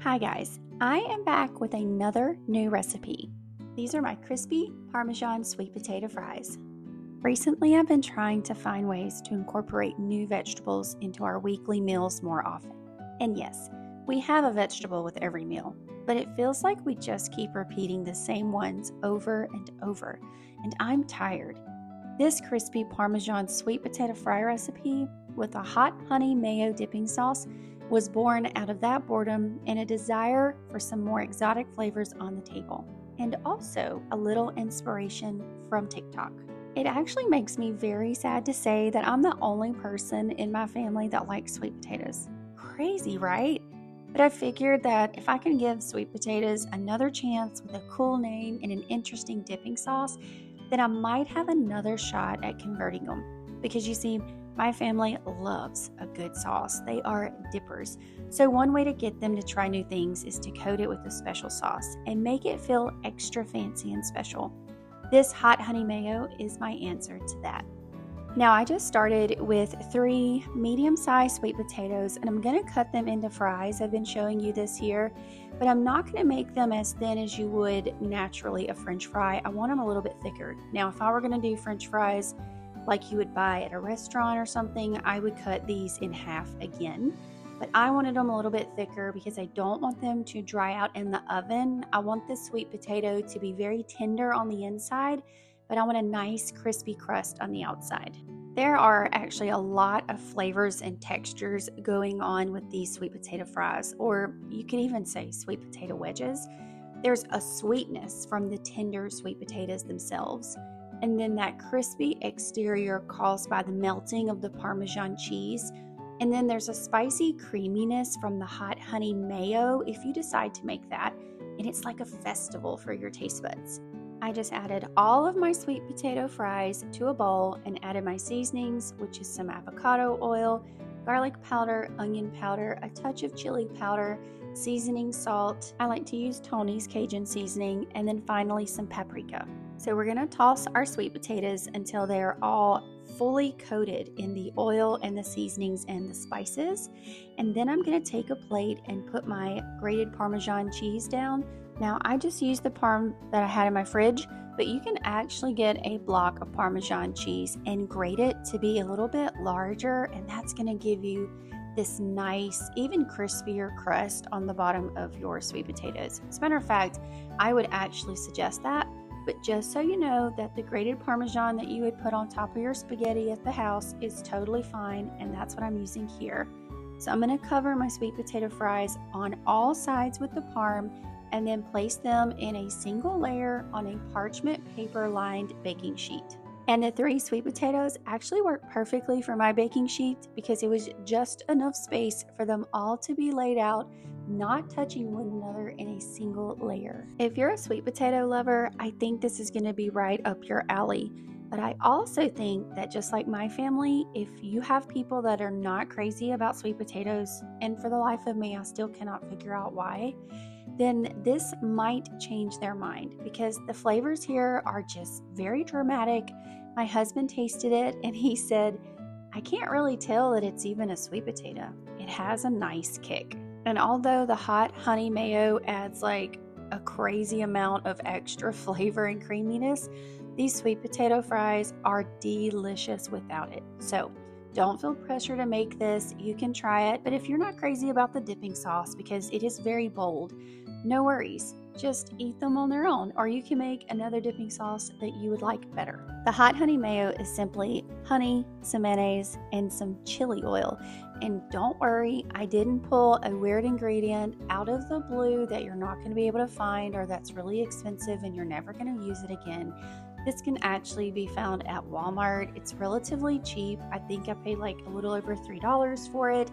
Hi guys, I am back with another new recipe. These are my crispy Parmesan sweet potato fries. Recently, I've been trying to find ways to incorporate new vegetables into our weekly meals more often. And yes, we have a vegetable with every meal, but it feels like we just keep repeating the same ones over and over, and I'm tired. This crispy Parmesan sweet potato fry recipe with a hot honey mayo dipping sauce was born out of that boredom and a desire for some more exotic flavors on the table, and also a little inspiration from TikTok. It actually makes me very sad to say that I'm the only person in my family that likes sweet potatoes. Crazy, right? But I figured that if I can give sweet potatoes another chance with a cool name and an interesting dipping sauce, then I might have another shot at converting them. Because you see, my family loves a good sauce. They are dippers. So one way to get them to try new things is to coat it with a special sauce and make it feel extra fancy and special. This hot honey mayo is my answer to that. Now I just started with 3 medium-sized sweet potatoes and I'm going to cut them into fries. I've been showing you this here, but I'm not going to make them as thin as you would naturally a French fry. I want them a little bit thicker. Now if I were going to do French fries like you would buy at a restaurant or something, I would cut these in half again. But I wanted them a little bit thicker because I don't want them to dry out in the oven. I want this sweet potato to be very tender on the inside, but I want a nice crispy crust on the outside. There are actually a lot of flavors and textures going on with these sweet potato fries, or you could even say sweet potato wedges. There's a sweetness from the tender sweet potatoes themselves, and then that crispy exterior caused by the melting of the Parmesan cheese. And then there's a spicy creaminess from the hot honey mayo if you decide to make that, and it's like a festival for your taste buds. I just added all of my sweet potato fries to a bowl and added my seasonings, which is some avocado oil, garlic powder, onion powder, a touch of chili powder, seasoning salt. I like to use Tony's Cajun seasoning, and then finally some paprika. So we're gonna toss our sweet potatoes until they're all fully coated in the oil and the seasonings and the spices. And then I'm gonna take a plate and put my grated Parmesan cheese down. Now I just used the parm that I had in my fridge, but you can actually get a block of Parmesan cheese and grate it to be a little bit larger, and that's gonna give you this nice, even crispier crust on the bottom of your sweet potatoes. As a matter of fact, I would actually suggest that. But just so you know that the grated Parmesan that you would put on top of your spaghetti at the house is totally fine, and that's what I'm using here. So I'm going to cover my sweet potato fries on all sides with the parm and then place them in a single layer on a parchment paper lined baking sheet. And the 3 sweet potatoes actually worked perfectly for my baking sheet because it was just enough space for them all to be laid out, not touching one another in a single layer. If you're a sweet potato lover, I think this is going to be right up your alley. But I also think that just like my family, if you have people that are not crazy about sweet potatoes, and for the life of me, I still cannot figure out why, then this might change their mind because the flavors here are just very dramatic. My husband tasted it and he said, I can't really tell that it's even a sweet potato. It has a nice kick. And although the hot honey mayo adds like a crazy amount of extra flavor and creaminess, these sweet potato fries are delicious without it. So don't feel pressure to make this. You can try it, but if you're not crazy about the dipping sauce because it is very bold, no worries. Just eat them on their own, or you can make another dipping sauce that you would like better. The hot honey mayo is simply honey, some mayonnaise, and some chili oil. And don't worry, I didn't pull a weird ingredient out of the blue that you're not going to be able to find or that's really expensive and you're never going to use it again. This can actually be found at Walmart. It's relatively cheap. I think I paid like a little over $3 for it,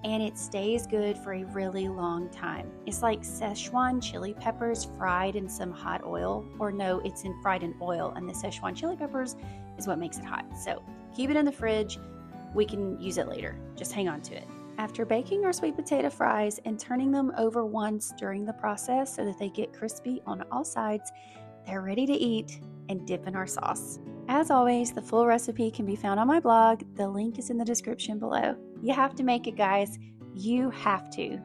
and it stays good for a really long time. It's like Szechuan chili peppers fried in some hot oil, or no, it's fried in oil, and the Szechuan chili peppers is what makes it hot. So keep it in the fridge. We can use it later. Just hang on to it. After baking our sweet potato fries and turning them over once during the process so that they get crispy on all sides, they're ready to eat and dip in our sauce. As always, the full recipe can be found on my blog. The link is in the description below. You have to make it, guys. You have to.